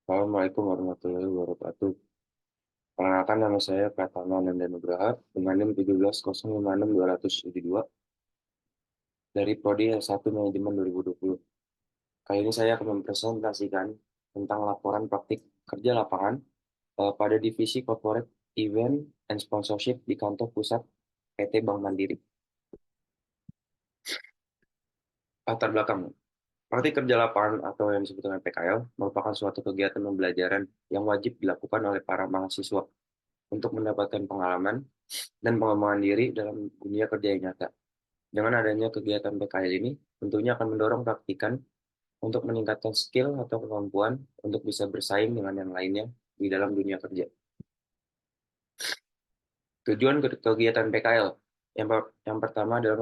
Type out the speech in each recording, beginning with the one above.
Assalamualaikum warahmatullahi wabarakatuh. Perkenalkan nama saya Pratama Nanda Nugraha dengan NIM 17056272 dari Prodi S1 Manajemen 2020. Kali ini saya akan mempresentasikan tentang laporan praktik kerja lapangan pada divisi Corporate Event and Sponsorship di kantor pusat PT Bank Mandiri. Latar belakang. Praktik kerja lapangan atau yang disebut dengan PKL merupakan suatu kegiatan pembelajaran yang wajib dilakukan oleh para mahasiswa untuk mendapatkan pengalaman dan pengembangan diri dalam dunia kerja yang nyata. Dengan adanya kegiatan PKL ini, tentunya akan mendorong praktikan untuk meningkatkan skill atau kemampuan untuk bisa bersaing dengan yang lainnya di dalam dunia kerja. Tujuan kegiatan PKL yang pertama adalah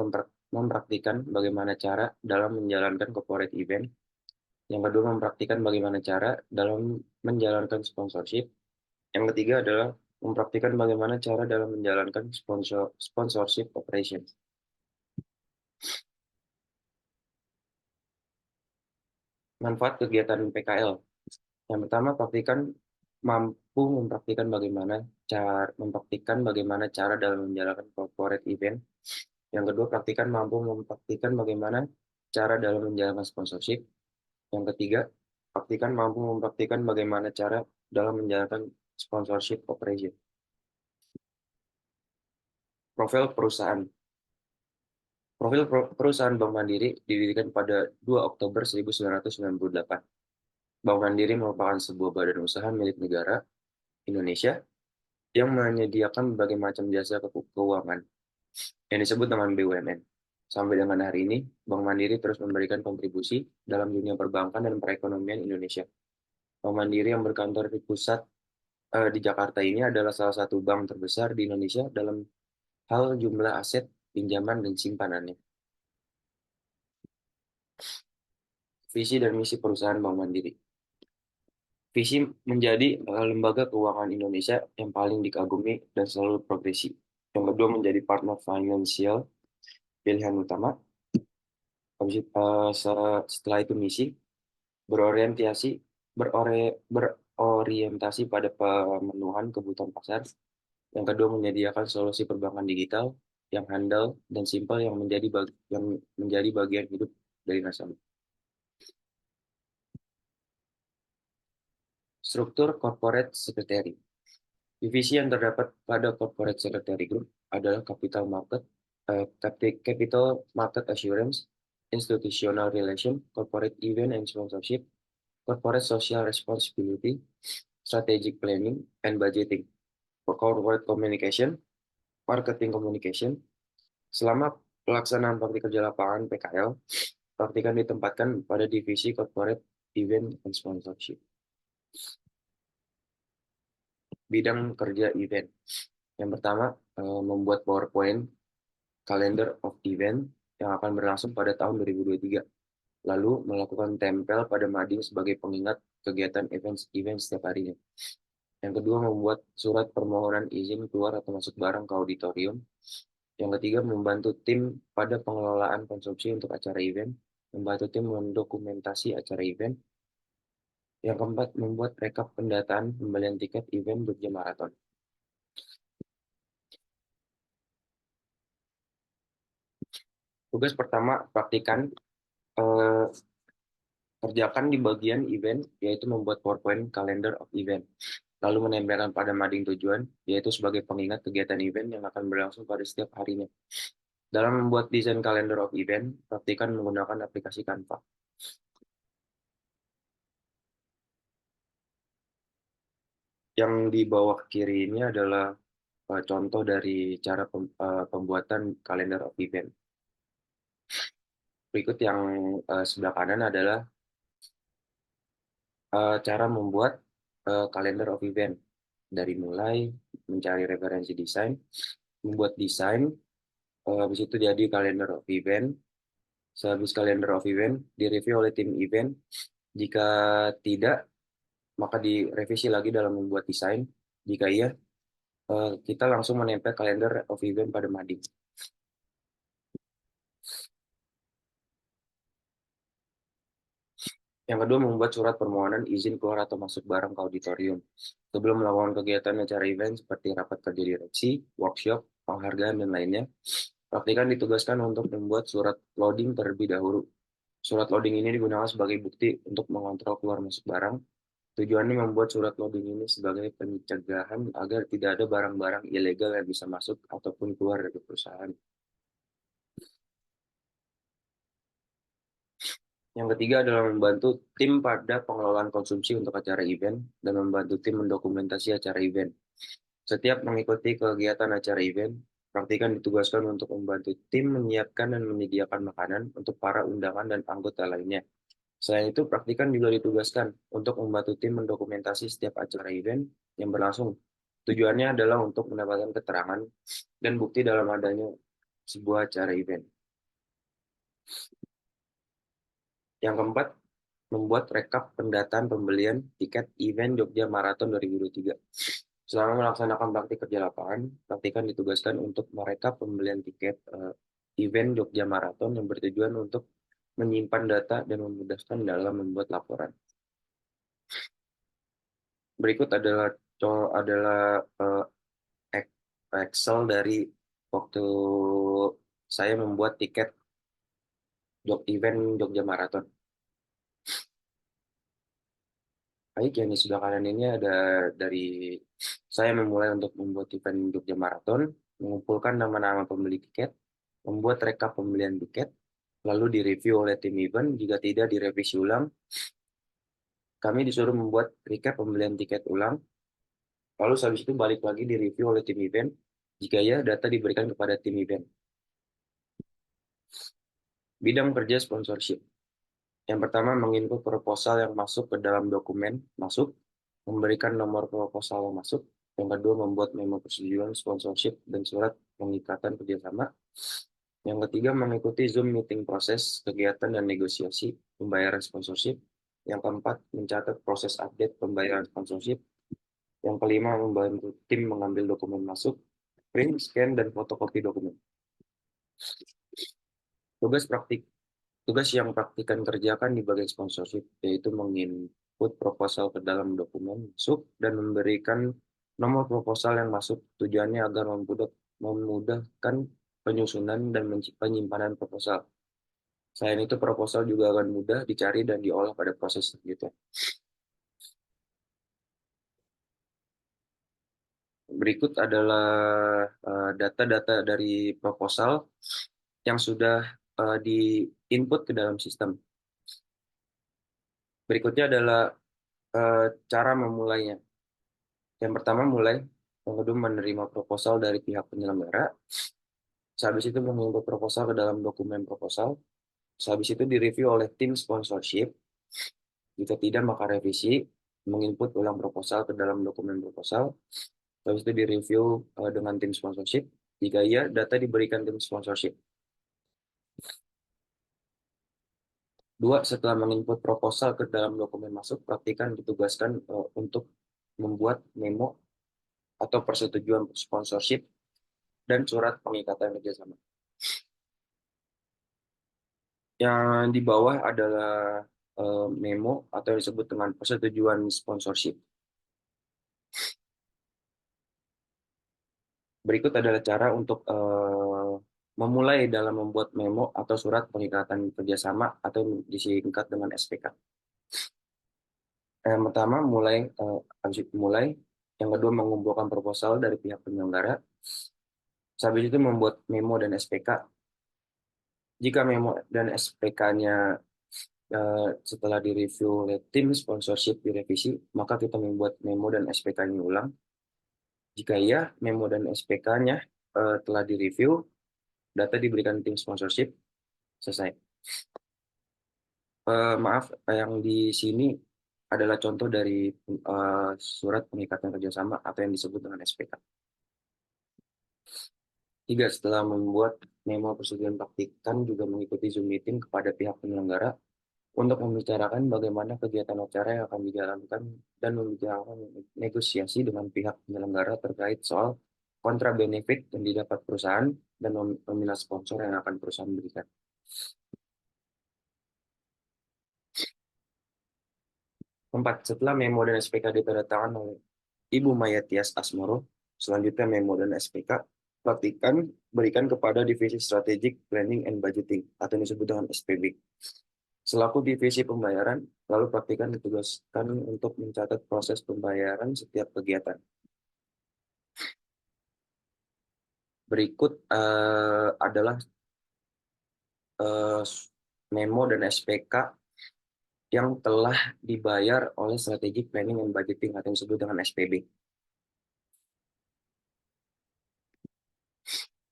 mempraktikkan bagaimana cara dalam menjalankan corporate event. Yang kedua, mempraktikkan bagaimana cara dalam menjalankan sponsorship. Yang ketiga adalah mempraktikkan bagaimana cara dalam menjalankan sponsorship operation. Manfaat kegiatan PKL. Yang pertama, mempraktikkan bagaimana cara dalam menjalankan corporate event. Yang kedua, mampu mempraktikkan bagaimana cara dalam menjalankan sponsorship. Yang ketiga, mampu mempraktikkan bagaimana cara dalam menjalankan sponsorship operation. Profil perusahaan. Perusahaan Bank Mandiri didirikan pada 2 Oktober 1998. Bank Mandiri merupakan sebuah badan usaha milik negara Indonesia yang menyediakan berbagai macam jasa keuangan yang disebut dengan BUMN. Sampai dengan hari ini, Bank Mandiri terus memberikan kontribusi dalam dunia perbankan dan perekonomian Indonesia. Bank Mandiri yang berkantor di pusat di Jakarta ini adalah salah satu bank terbesar di Indonesia dalam hal jumlah aset, pinjaman, dan simpanannya. Visi dan misi perusahaan Bank Mandiri. Visi menjadi lembaga keuangan Indonesia yang paling dikagumi dan selalu progresif. Yang kedua, menjadi partner finansial pilihan utama. Setelah itu misi berorientasi berorientasi pada pemenuhan kebutuhan pasar. Yang kedua, menyediakan solusi perbankan digital yang handal dan simpel yang menjadi bagian hidup dari nasabah. Struktur Corporate Secretary. Divisi yang terdapat pada Corporate Secretary Group adalah Capital Market Assurance, Institutional Relation, Corporate Event and Sponsorship, Corporate Social Responsibility, Strategic Planning and Budgeting, Corporate Communication, Marketing Communication. Selama pelaksanaan praktik kerja lapangan PKL, praktikan ditempatkan pada divisi Corporate Event and Sponsorship. Bidang kerja event. Yang pertama, membuat PowerPoint Calendar of Event yang akan berlangsung pada tahun 2023. Lalu melakukan tempel pada mading sebagai pengingat kegiatan event setiap harinya. Yang kedua, membuat surat permohonan izin keluar atau masuk barang ke auditorium. Yang ketiga, membantu tim pada pengelolaan konsumsi untuk acara event. Membantu tim mendokumentasi acara event. Yang keempat, membuat rekap pendataan pembelian tiket event Jogja Marathon. Tugas pertama, eh, kerjakan di bagian event, yaitu membuat PowerPoint Calendar of Event. Lalu menempelkan pada mading tujuan, yaitu sebagai pengingat kegiatan event yang akan berlangsung pada setiap harinya. Dalam membuat desain Calendar of Event, praktikan menggunakan aplikasi Canva. Yang di bawah kiri ini adalah contoh dari cara pembuatan Calendar of Event. Berikut yang sebelah kanan adalah cara membuat Calendar of Event. Dari mulai mencari referensi desain, membuat desain, habis itu jadi Calendar of Event. Sehabis Calendar of Event, direview oleh tim event. Jika tidak, maka direvisi lagi dalam membuat desain. Jika iya, kita langsung menempel Calendar of Event pada mading. Yang kedua, membuat surat permohonan izin keluar atau masuk barang ke auditorium. Sebelum melakukan kegiatan acara event seperti rapat kerja direksi, workshop, penghargaan, dan lainnya, praktikan ditugaskan untuk membuat surat loading terlebih dahulu. Surat loading ini digunakan sebagai bukti untuk mengontrol keluar masuk barang. Tujuannya membuat surat loading ini sebagai pencegahan agar tidak ada barang-barang ilegal yang bisa masuk ataupun keluar dari perusahaan. Yang ketiga adalah membantu tim pada pengelolaan konsumsi untuk acara event dan membantu tim mendokumentasi acara event. Setiap mengikuti kegiatan acara event, praktikan ditugaskan untuk membantu tim menyiapkan dan menyediakan makanan untuk para undangan dan anggota lainnya. Selain itu, praktikan juga ditugaskan untuk membantu tim mendokumentasi setiap acara event yang berlangsung. Tujuannya adalah untuk mendapatkan keterangan dan bukti dalam adanya sebuah acara event. Yang keempat, membuat rekap pendataan pembelian tiket event Jogja Marathon 2023. Selama melaksanakan praktik kerja lapangan, praktikan ditugaskan untuk merekap pembelian tiket event Jogja Marathon yang bertujuan untuk menyimpan data dan memudahkan dalam membuat laporan. Berikut adalah Excel dari waktu saya membuat tiket event Jogja Marathon. Baik, yang di sebelah kanan ini ada dari saya memulai untuk membuat event Jogja Marathon, mengumpulkan nama-nama pembeli tiket, membuat rekap pembelian tiket, lalu direview oleh tim event. Jika tidak direvisi ulang, kami disuruh membuat recap pembelian tiket ulang, lalu habis itu balik lagi direview oleh tim event. Jika ya, data diberikan kepada tim event. Bidang kerja sponsorship. Yang pertama, menginput proposal yang masuk ke dalam dokumen masuk, memberikan nomor proposal yang masuk. Yang kedua, membuat memo persetujuan sponsorship dan surat pengikatan kerjasama. Yang ketiga, mengikuti Zoom meeting proses, kegiatan, dan negosiasi pembayaran sponsorship. Yang keempat, mencatat proses update pembayaran sponsorship. Yang kelima, membantu tim mengambil dokumen masuk, print, scan, dan fotokopi dokumen. Tugas praktik Tugas yang praktikan kerjakan di bagian sponsorship, yaitu menginput proposal ke dalam dokumen masuk dan memberikan nomor proposal yang masuk. Tujuannya agar memudahkan penyusunan dan penyimpanan proposal. Selain itu, proposal juga akan mudah dicari dan diolah pada proses selanjutnya. Berikut adalah data-data dari proposal yang sudah di-input ke dalam sistem. Berikutnya adalah cara memulainya. Yang pertama mulai, yang kedua menerima proposal dari pihak penyelenggara, sehabis itu menginput proposal ke dalam dokumen proposal, sehabis itu direview oleh tim sponsorship, jika tidak maka revisi, menginput ulang proposal ke dalam dokumen proposal, sehabis itu direview dengan tim sponsorship, jika iya data diberikan tim sponsorship. Dua, setelah menginput proposal ke dalam dokumen masuk, praktikan ditugaskan untuk membuat memo atau persetujuan sponsorship dan surat pengikatan kerjasama. Yang di bawah adalah memo atau yang disebut dengan persetujuan sponsorship. Berikut adalah cara untuk memulai dalam membuat memo atau surat pengikatan kerjasama atau disingkat dengan SPK. Yang pertama, mulai. Yang kedua, mengumpulkan proposal dari pihak penyelenggara. Habis itu membuat memo dan SPK. Jika memo dan SPK-nya setelah direview oleh tim sponsorship direvisi, maka kita membuat memo dan SPK-nya ulang. Jika iya, memo dan SPK-nya telah direview, data diberikan tim sponsorship, selesai. Maaf, yang di sini adalah contoh dari surat pengikatan kerjasama atau yang disebut dengan SPK. 3. Setelah membuat memo persetujuan praktikan juga mengikuti Zoom meeting kepada pihak penyelenggara untuk membicarakan bagaimana kegiatan acara yang akan dijalankan dan membicarakan negosiasi dengan pihak penyelenggara terkait soal kontra benefit yang didapat perusahaan dan nominal sponsor yang akan perusahaan berikan. Keempat, setelah memo dan SPK ditandatangan oleh Ibu Maya Tias Asmoro, selanjutnya memo dan SPK praktikan berikan kepada Divisi Strategic Planning and Budgeting atau yang disebut dengan SPB. Selaku divisi pembayaran, lalu praktikan ditugaskan untuk mencatat proses pembayaran setiap kegiatan. Berikut adalah eh, memo dan SPK yang telah dibayar oleh Strategic Planning and Budgeting atau yang disebut dengan SPB.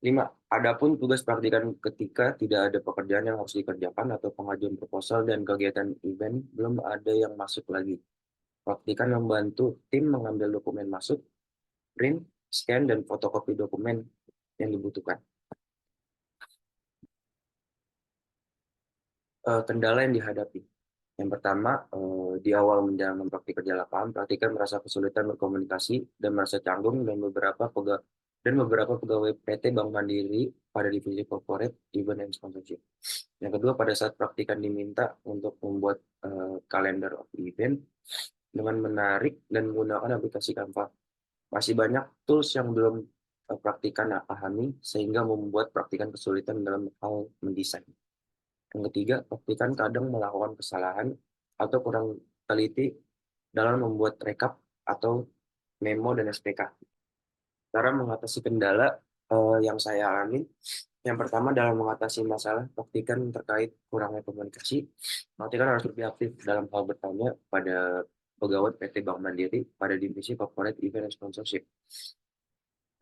5. Adapun tugas praktikan ketika tidak ada pekerjaan yang harus dikerjakan atau pengajuan proposal dan kegiatan event belum ada yang masuk lagi. Praktikan membantu tim mengambil dokumen masuk, print, scan, dan fotokopi dokumen yang dibutuhkan. Kendala yang dihadapi. Yang pertama, di awal menjalankan praktik kerja lapangan, praktikan merasa kesulitan berkomunikasi dan merasa canggung dan beberapa pegawai PT Bank Mandiri pada divisi corporate, event, and sponsorship. Yang kedua, pada saat praktikan diminta untuk membuat calendar of event dengan menarik dan menggunakan aplikasi Canva. Masih banyak tools yang belum praktikan pahami sehingga membuat praktikan kesulitan dalam hal mendesain. Yang ketiga, praktikan kadang melakukan kesalahan atau kurang teliti dalam membuat rekap atau memo dan SPK. Cara mengatasi kendala yang saya alami, yang pertama dalam mengatasi masalah, praktikan terkait kurangnya komunikasi. Praktikan harus lebih aktif dalam hal bertanya pada pegawai PT Bank Mandiri pada divisi corporate event and sponsorship.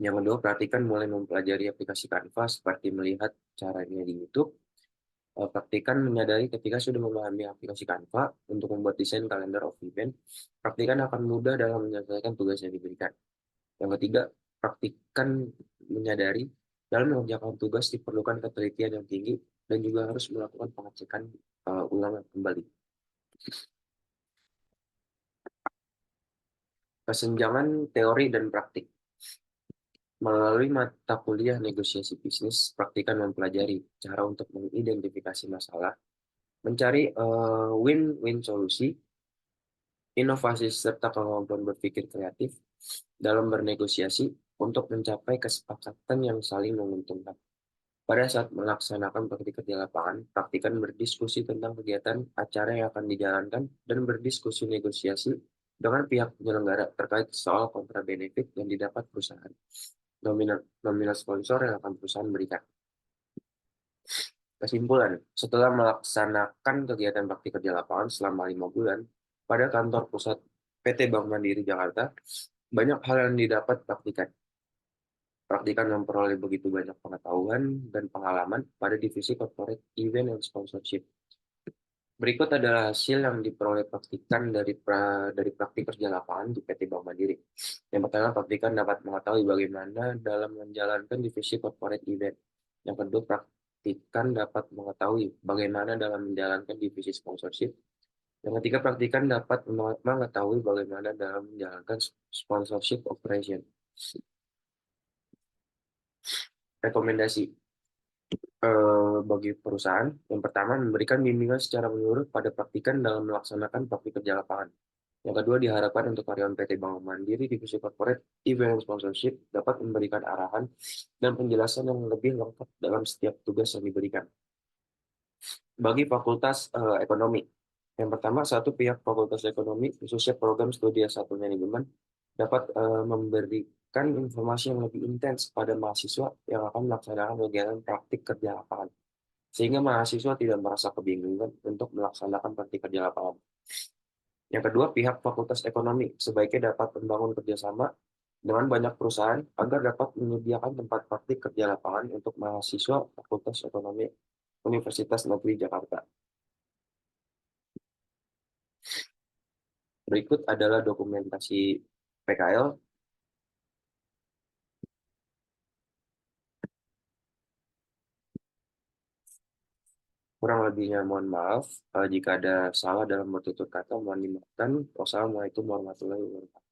Yang kedua, perhatikan mulai mempelajari aplikasi Canva seperti melihat caranya di YouTube. Praktikan menyadari ketika sudah memahami aplikasi Canva untuk membuat desain kalender of event, praktikan akan mudah dalam menyelesaikan tugas yang diberikan. Yang ketiga, praktikan menyadari dalam mengerjakan tugas diperlukan ketelitian yang tinggi dan juga harus melakukan pengecekan ulang kembali. Kesenjangan teori dan praktik. Melalui mata kuliah negosiasi bisnis, praktikan mempelajari cara untuk mengidentifikasi masalah, mencari win-win solusi, inovasi serta kemampuan berpikir kreatif dalam bernegosiasi untuk mencapai kesepakatan yang saling menguntungkan. Pada saat melaksanakan praktik kerja lapangan, praktikan berdiskusi tentang kegiatan acara yang akan dijalankan dan berdiskusi negosiasi dengan pihak penyelenggara terkait soal kontra benefit yang didapat perusahaan, nominal sponsor yang akan perusahaan berikan. Kesimpulan, setelah melaksanakan kegiatan praktik kerja lapangan selama 5 bulan pada kantor pusat PT Bank Mandiri Jakarta, banyak hal yang didapat praktikan. Praktikan memperoleh begitu banyak pengetahuan dan pengalaman pada divisi corporate event dan sponsorship. Berikut adalah hasil yang diperoleh praktikan dari praktik kerja lapangan di PT Bank Mandiri. Yang pertama, praktikan dapat mengetahui bagaimana dalam menjalankan divisi corporate event. Yang kedua, praktikan dapat mengetahui bagaimana dalam menjalankan divisi sponsorship. Yang ketiga, praktikan dapat mengetahui bagaimana dalam menjalankan sponsorship operation. Rekomendasi bagi perusahaan. Yang pertama, memberikan bimbingan secara menyeluruh pada praktikan dalam melaksanakan praktik kerja lapangan. Yang kedua, diharapkan untuk karyawan PT Bank Mandiri Divisi Corporate Event Sponsorship dapat memberikan arahan dan penjelasan yang lebih lengkap dalam setiap tugas yang diberikan. Bagi Fakultas Ekonomi, yang pertama, satu pihak Fakultas Ekonomi, khususnya program studi S1 Manajemen, dapat memberikan informasi yang lebih intens pada mahasiswa yang akan melaksanakan kegiatan praktik kerja lapangan, sehingga mahasiswa tidak merasa kebingungan untuk melaksanakan praktik kerja lapangan. Yang kedua, pihak Fakultas Ekonomi sebaiknya dapat membangun kerjasama dengan banyak perusahaan agar dapat menyediakan tempat praktik kerja lapangan untuk mahasiswa Fakultas Ekonomi Universitas Negeri Jakarta. Berikut adalah dokumentasi PKL. Kurang lebihnya mohon maaf. Jika ada salah dalam bertutur kata, mohon dimaafkan. Wassalamualaikum warahmatullahi wabarakatuh.